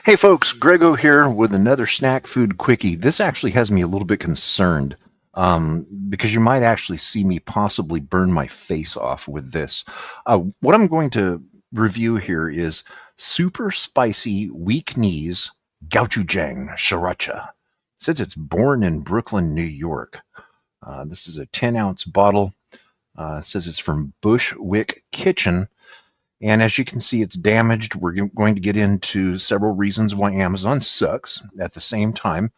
Hey folks, Grego here with another snack food quickie. This actually has me a little bit concerned because you might actually see me possibly burn my face off with this. What I'm going to review here is super spicy weak knees Gochujang Sriracha. It says it's born in Brooklyn, New York. This is a 10-ounce bottle. It says it's from Bushwick Kitchen. And as you can see, it's damaged. We're going to get into several reasons why Amazon sucks at the same time.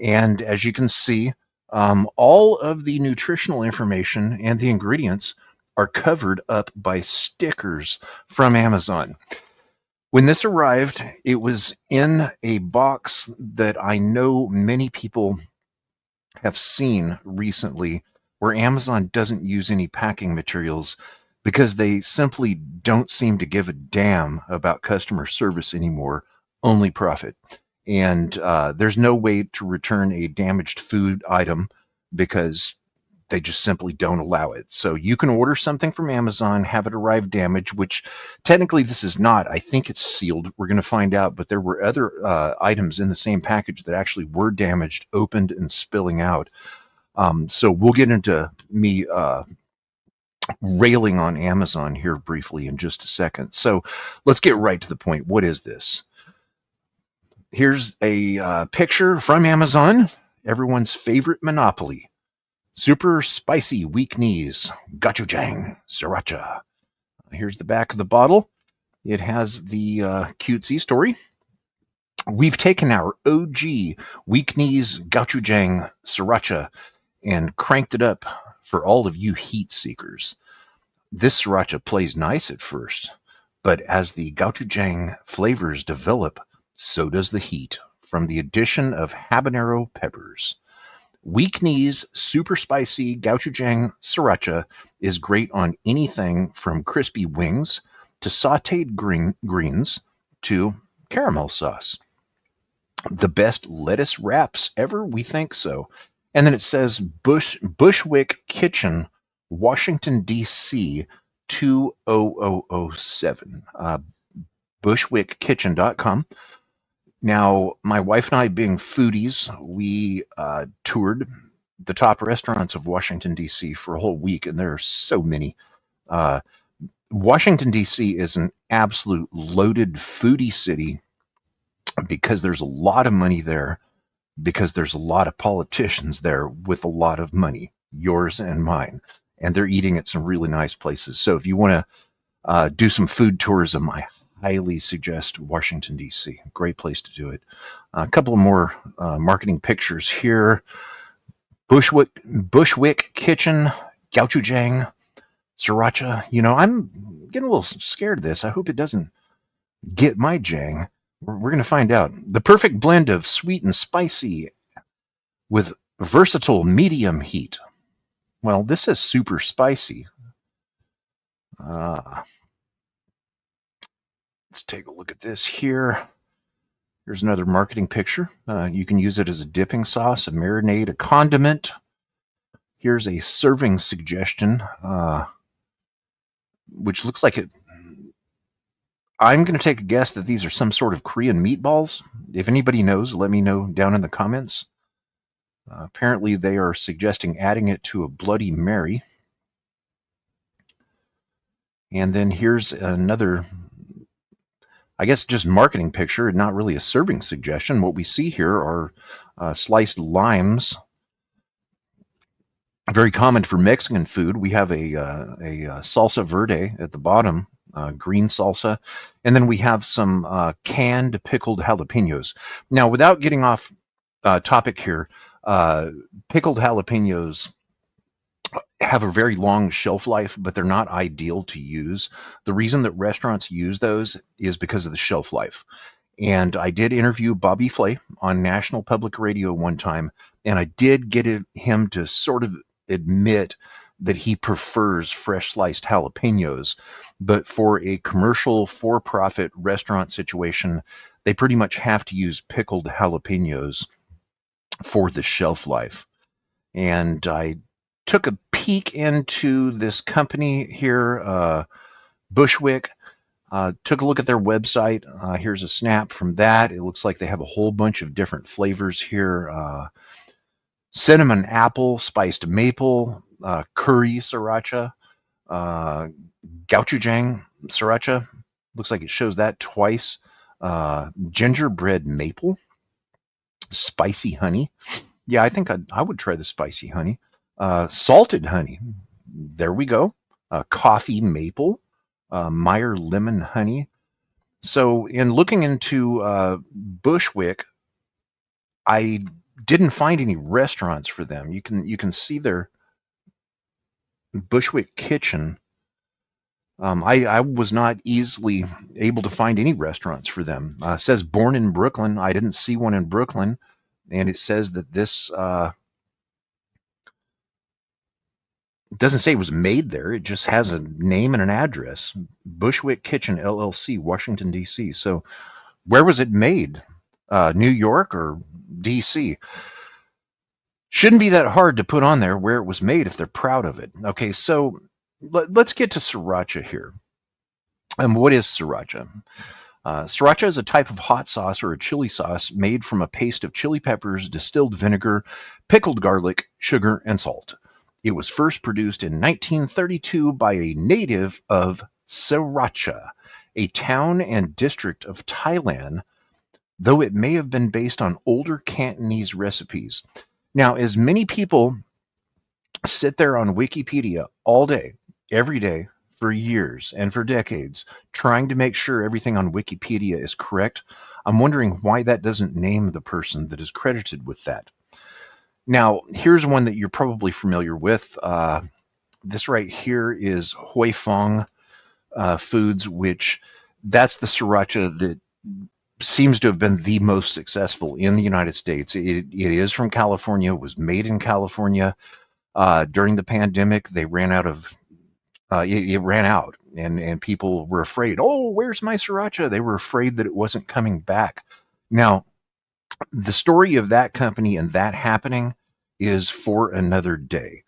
And as you can see, all of the nutritional information and the ingredients are covered up by stickers from Amazon. When this arrived, it was in a box that I know many people have seen recently where Amazon doesn't use any packing materials because they simply don't seem to give a damn about customer service anymore, only profit. And there's no way to return a damaged food item because they just simply don't allow it. So you can order something from Amazon, have it arrive damaged, which technically this is not. I think it's sealed. We're going to find out. But there were other items in the same package that actually were damaged, opened, and spilling out. So we'll get into me railing on Amazon here briefly in just a second. So let's get right to the point. What is this? Here's a picture from Amazon, everyone's favorite monopoly. Super spicy weak knees, gochujang, sriracha. Here's the back of the bottle. It has the cutesy story. We've taken our OG weak knees, gochujang, sriracha and cranked it up for all of you heat seekers. This sriracha plays nice at first, but as the gochujang flavors develop, so does the heat from the addition of habanero peppers. Weak knees, super spicy gochujang sriracha is great on anything from crispy wings to sauteed greens to caramel sauce. The best lettuce wraps ever, we think so. And then it says Bushwick Kitchen, Washington, D.C., 20007. BushwickKitchen.com. Now, my wife and I, being foodies, we toured the top restaurants of Washington, D.C. for a whole week, and there are so many. Washington, D.C. is an absolute loaded foodie city because there's a lot of money there, because there's a lot of politicians there with a lot of money, yours and mine, and they're eating at some really nice places. So if you want to do some food tourism, I highly suggest Washington, D.C. Great place to do it. A couple of more marketing pictures here. Bushwick Kitchen, gochujang, sriracha. You know, I'm getting a little scared of this. I hope it doesn't get my jang. We're going to find out. The perfect blend of sweet and spicy with versatile medium heat. Well, this is super spicy. Let's take a look at this here. Here's another marketing picture. You can use it as a dipping sauce, a marinade, a condiment. Here's a serving suggestion, which looks like it. I'm going to take a guess that these are some sort of Korean meatballs. If anybody knows, let me know down in the comments. Apparently, they are suggesting adding it to a Bloody Mary. And then here's another, I guess, just marketing picture, not really a serving suggestion. What we see here are sliced limes. Very common for Mexican food. We have a salsa verde at the bottom. Green salsa, and then we have some canned pickled jalapenos. Now, without getting off topic here, pickled jalapenos have a very long shelf life, but they're not ideal to use. The reason that restaurants use those is because of the shelf life. And I did interview Bobby Flay on National Public Radio one time, and I did get him to sort of admit that he prefers fresh sliced jalapenos, but for a commercial for-profit restaurant situation, they pretty much have to use pickled jalapenos for the shelf life. And I took a peek into this company here, Bushwick. Took a look at their website. Here's a snap from that. It looks like they have a whole bunch of different flavors here. Cinnamon apple, spiced maple, curry sriracha, uh, gochujang sriracha. Looks like it shows that twice. Gingerbread maple, spicy honey. Yeah, I think I would try the spicy honey. Salted honey. There we go. Coffee maple. Meyer lemon honey. So in looking into Bushwick, I didn't find any restaurants for them. You can see their Bushwick kitchen. I was not easily able to find any restaurants for them. It says born in Brooklyn. I didn't see one in Brooklyn, and it says that this it doesn't say it was made there. It just has a name and an address. Bushwick Kitchen LLC, Washington D.C. So where was it made? New York or D.C.? Shouldn't be that hard to put on there where it was made if they're proud of it. Okay, so let's get to sriracha here. And what is sriracha? Sriracha is a type of hot sauce or a chili sauce made from a paste of chili peppers, distilled vinegar, pickled garlic, sugar, and salt. It was first produced in 1932 by a native of Sriracha, a town and district of Thailand, though it may have been based on older Cantonese recipes. Now, as many people sit there on Wikipedia all day, every day, for years and for decades, trying to make sure everything on Wikipedia is correct, I'm wondering why that doesn't name the person that is credited with that. Now, here's one that you're probably familiar with. This right here is Hoi Fong Foods, which that's the sriracha that seems to have been the most successful in the United States. It is from California, was made in California. During the pandemic, they ran out of, it ran out, and people were afraid, oh, where's my sriracha? They were afraid that it wasn't coming back. Now, the story of that company and that happening is for another day.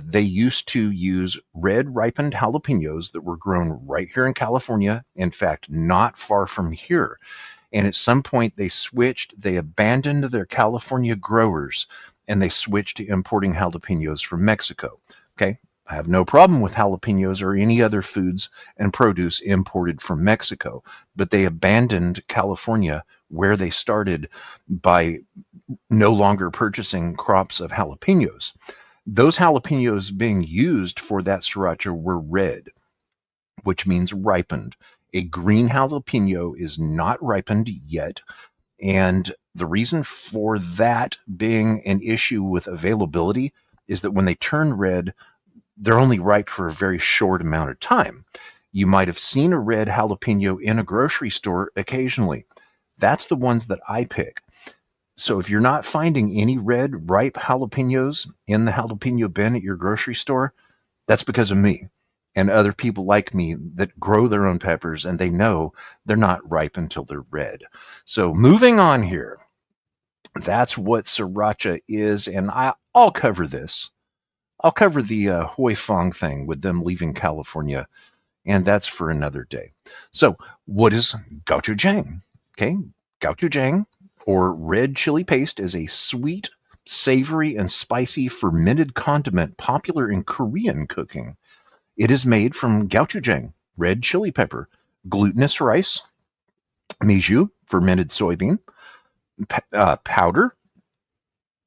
They used to use red ripened jalapenos that were grown right here in California, in fact, not far from here. And at some point they abandoned their California growers and they switched to importing jalapenos from Mexico. Okay, I have no problem with jalapenos or any other foods and produce imported from Mexico, but they abandoned California where they started by no longer purchasing crops of jalapenos. Those jalapenos being used for that sriracha were red, which means ripened. A green jalapeno is not ripened yet, and the reason for that being an issue with availability is that when they turn red, they're only ripe for a very short amount of time. You might have seen a red jalapeno in a grocery store occasionally. That's the ones that I pick. So if you're not finding any red ripe jalapenos in the jalapeno bin at your grocery store, that's because of me and other people like me that grow their own peppers, and they know they're not ripe until they're red. So moving on here, that's what sriracha is, and I'll cover this. I'll cover the Hoi Fong thing with them leaving California, and that's for another day. So what is gochujang? Okay, gochujang, or red chili paste, is a sweet, savory, and spicy fermented condiment popular in Korean cooking. It is made from gochujang, red chili pepper, glutinous rice, mijo, fermented soybean, powder,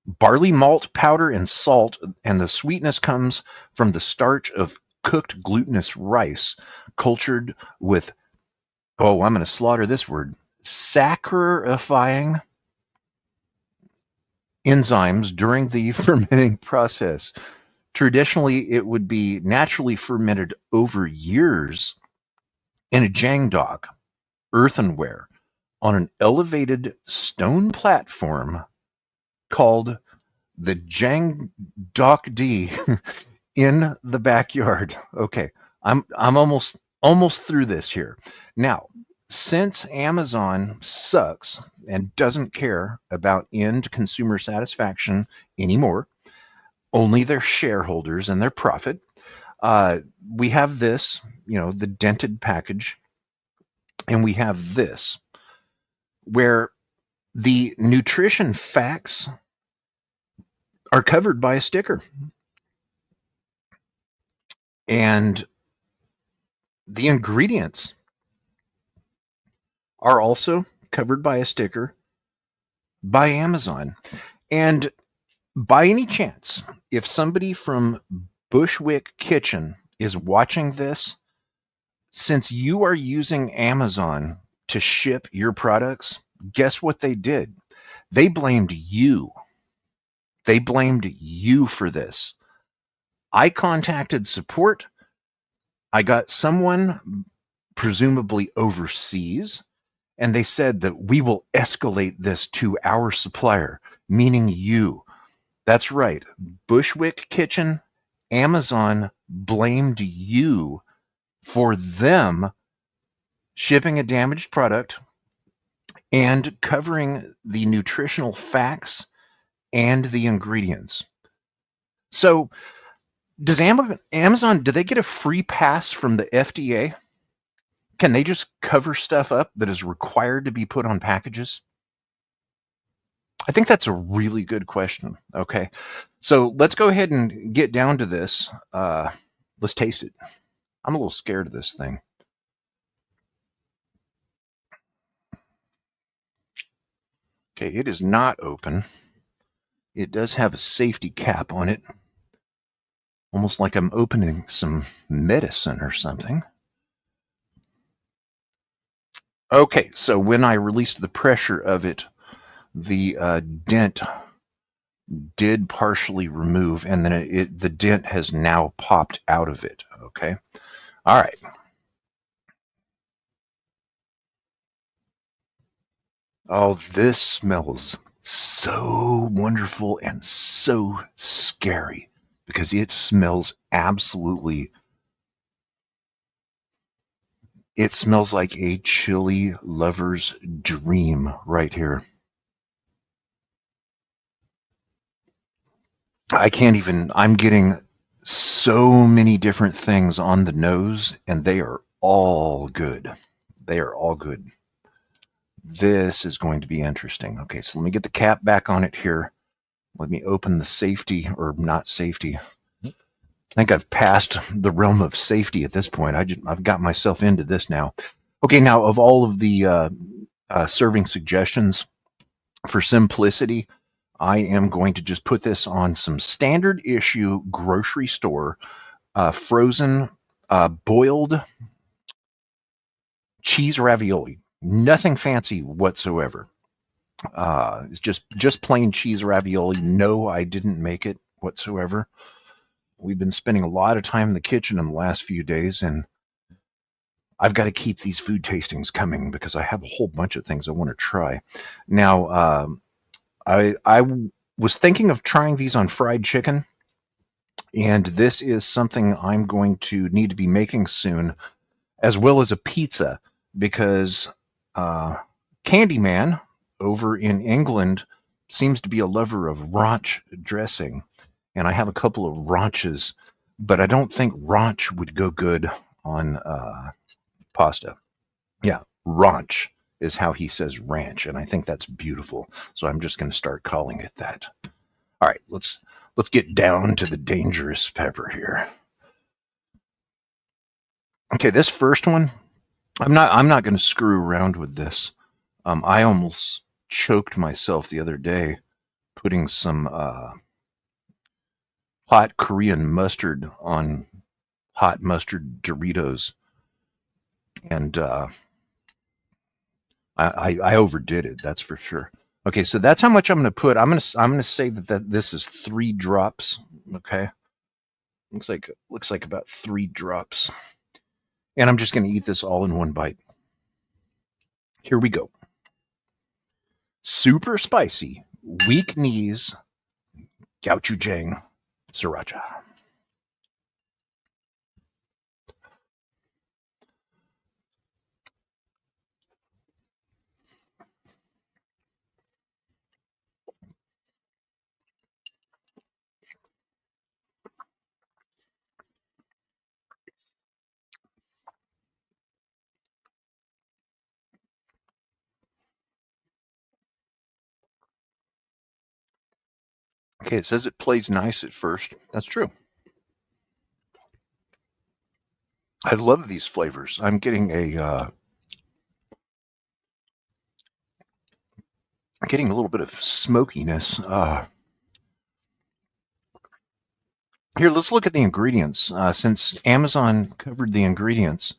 barley malt powder, and salt, and the sweetness comes from the starch of cooked glutinous rice, cultured with, oh, I'm going to slaughter this word, saccharifying enzymes during the fermenting process. Traditionally, it would be naturally fermented over years in a jangdok, earthenware, on an elevated stone platform called the jangdok in the backyard. Okay, I'm almost through this here. Now, since Amazon sucks and doesn't care about end consumer satisfaction anymore, only their shareholders and their profit, we have this, the dented package and we have this, where the nutrition facts are covered by a sticker, and the ingredients are also covered by a sticker by Amazon. And by any chance, if somebody from Bushwick Kitchen is watching this, since you are using Amazon to ship your products, guess what they did? They blamed you. They blamed you for this. I contacted support. I got someone, presumably overseas, and they said that we will escalate this to our supplier, meaning you. That's right. Bushwick Kitchen, Amazon blamed you for them shipping a damaged product and covering the nutritional facts and the ingredients. So, does Amazon, do they get a free pass from the FDA? Can they just cover stuff up that is required to be put on packages? I think that's a really good question. Okay, so let's go ahead and get down to this. Let's taste it. I'm a little scared of this thing. Okay, it is not open. It does have a safety cap on it, almost like I'm opening some medicine or something. Okay, so when I released the pressure of it, the dent did partially remove, and then the dent has now popped out of it. Okay, all right. Oh, this smells so wonderful and so scary because it smells absolutely, it smells like a chili lover's dream right here. I can't even, I'm getting so many different things on the nose, and they are all good. They are all good. This is going to be interesting. Okay, so let me get the cap back on it here. Let me open the safety, or not safety. I think I've passed the realm of safety at this point. I've got myself into this now. Okay, now of all of the serving suggestions, for simplicity, I am going to just put this on some standard issue grocery store frozen boiled cheese ravioli. Nothing fancy whatsoever. It's just plain cheese ravioli. No, I didn't make it whatsoever. We've been spending a lot of time in the kitchen in the last few days, and I've got to keep these food tastings coming because I have a whole bunch of things I want to try. Now, I was thinking of trying these on fried chicken, and this is something I'm going to need to be making soon, as well as a pizza, because uh, Candyman over in England seems to be a lover of ranch dressing, and I have a couple of ranches, but I don't think ranch would go good on pasta. Yeah, ranch is how he says ranch, and I think that's beautiful. So I'm just going to start calling it that. All right, let's get down to the dangerous pepper here. Okay, this first one, I'm not going to screw around with this. I almost choked myself the other day putting some hot Korean mustard on hot mustard Doritos, and I overdid it. That's for sure. Okay, so that's how much I'm going to put. I'm going to say that this is 3 drops. Okay, looks like about 3 drops, and I'm just going to eat this all in one bite. Here we go. Super spicy, weak knees, Gochujang, Sriracha. Okay, it says it plays nice at first. That's true. I love these flavors. I'm getting getting a little bit of smokiness. Here, let's look at the ingredients. Since Amazon covered the ingredients,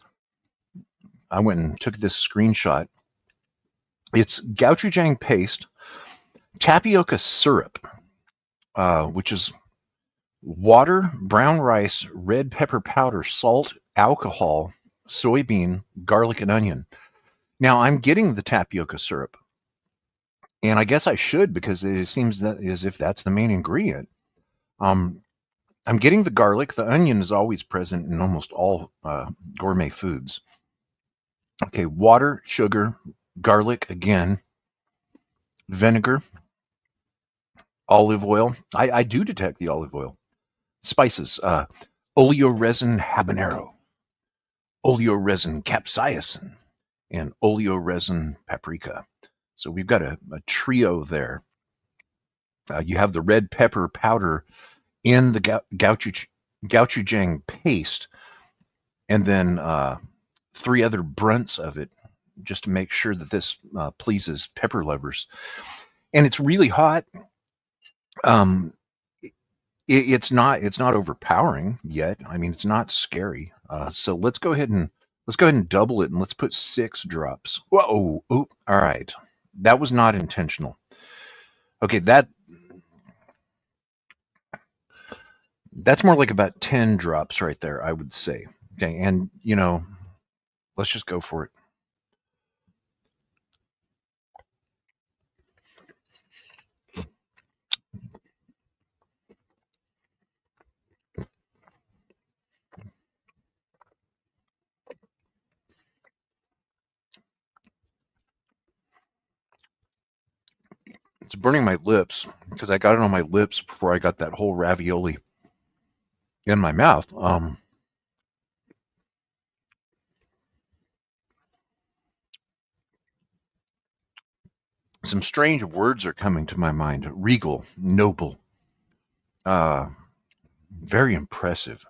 I went and took this screenshot. It's gochujang paste, tapioca syrup, which is water, brown rice, red pepper powder, salt, alcohol, soybean, garlic, and onion. Now, I'm getting the tapioca syrup, and I guess I should because it seems that as if that's the main ingredient. Um, I'm getting the garlic. The onion is always present in almost all gourmet foods. Okay, water, sugar, garlic again, vinegar, olive oil. I do detect the olive oil. Spices, oleoresin habanero, oleoresin capsaicin, and oleoresin paprika. So we've got a trio there. You have the red pepper powder in the gochujang paste, and then three other brunts of it, just to make sure that this pleases pepper lovers. And it's really hot. Um, it's not overpowering yet. I mean, it's not scary. So let's go ahead and double it, and let's put 6 drops. Whoa! Oop! All right, that was not intentional. Okay, that's more like about 10 drops right there, I would say. Okay, and let's just go for it. It's burning my lips because I got it on my lips before I got that whole ravioli in my mouth. Some strange words are coming to my mind: regal, noble, uh, very impressive.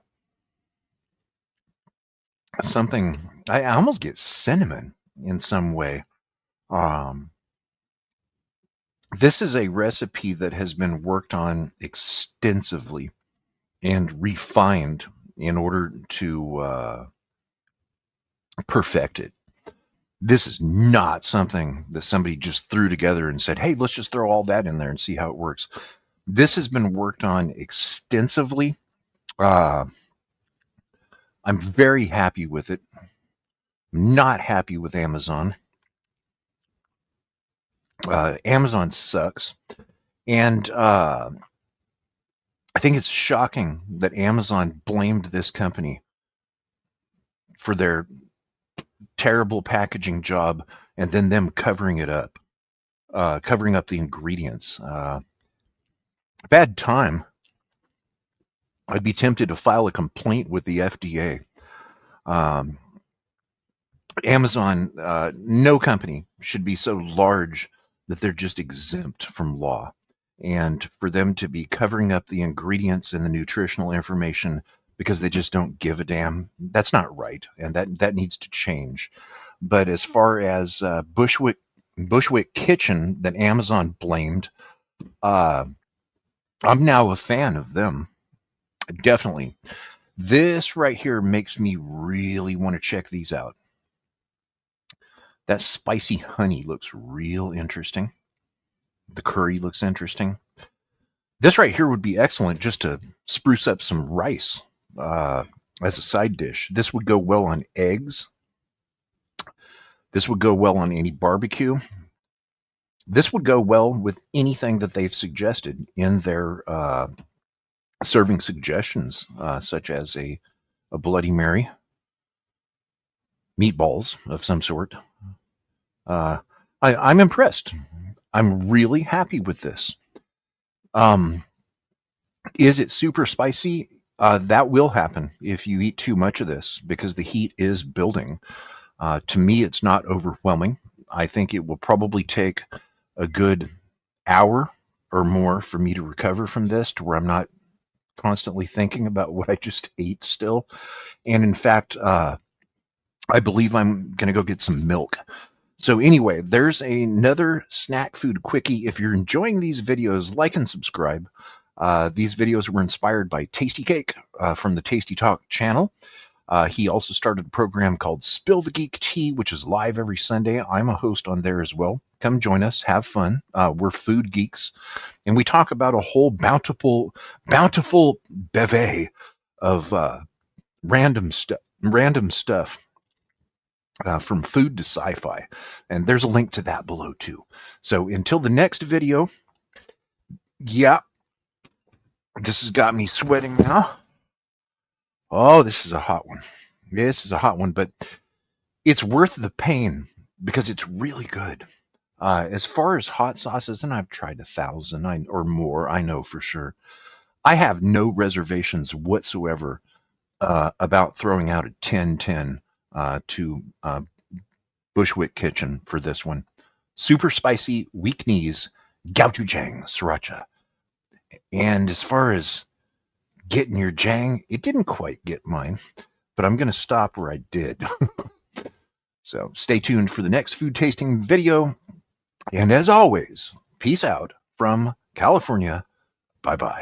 Something I almost get cinnamon in some way. Um, this is a recipe that has been worked on extensively and refined in order to perfect it. This is not something that somebody just threw together and said, hey, let's just throw all that in there and see how it works. This has been worked on extensively. Uh, I'm very happy with it. Not happy with Amazon. Amazon sucks. And I think it's shocking that Amazon blamed this company for their terrible packaging job and then them covering it up, covering up the ingredients. Bad time. I'd be tempted to file a complaint with the FDA. Um, Amazon, no company should be so large that they're just exempt from law. And for them to be covering up the ingredients and the nutritional information because they just don't give a damn, that's not right. And that needs to change. But as far as Bushwick Kitchen that Amazon blamed, uh, I'm now a fan of them. Definitely. This right here makes me really want to check these out. That spicy honey looks real interesting. The curry looks interesting. This right here would be excellent just to spruce up some rice uh, as a side dish. This would go well on eggs. This would go well on any barbecue. This would go well with anything that they've suggested in their serving suggestions, such as a Bloody Mary, meatballs of some sort. I'm impressed. I'm really happy with this. Um, is it super spicy? That will happen if you eat too much of this because the heat is building. To me, it's not overwhelming. I think it will probably take a good hour or more for me to recover from this, to where I'm not constantly thinking about what I just ate still. And in fact, I believe I'm going to go get some milk. So anyway, there's another snack food quickie. If you're enjoying these videos, like and subscribe. These videos were inspired by Tase T Kaaake from the Tase T Talk channel. He also started a program called Spill the Geek Tea, which is live every Sunday. I'm a host on there as well. Come join us, have fun. We're food geeks, and we talk about a whole bountiful bevy of random stuff. From food to sci-fi, and there's a link to that below too. So until the next video, yeah, this has got me sweating now. Oh, this is a hot one. This is a hot one, but it's worth the pain because it's really good. As far as hot sauces, and I've tried 1,000 or more, I know for sure. I have no reservations whatsoever about throwing out a 10-10 to Bushwick Kitchen for this one. Super spicy, weak knees, Gochujang Sriracha. And as far as getting your jang, it didn't quite get mine, but I'm going to stop where I did. So stay tuned for the next food tasting video. And as always, peace out from California. Bye-bye.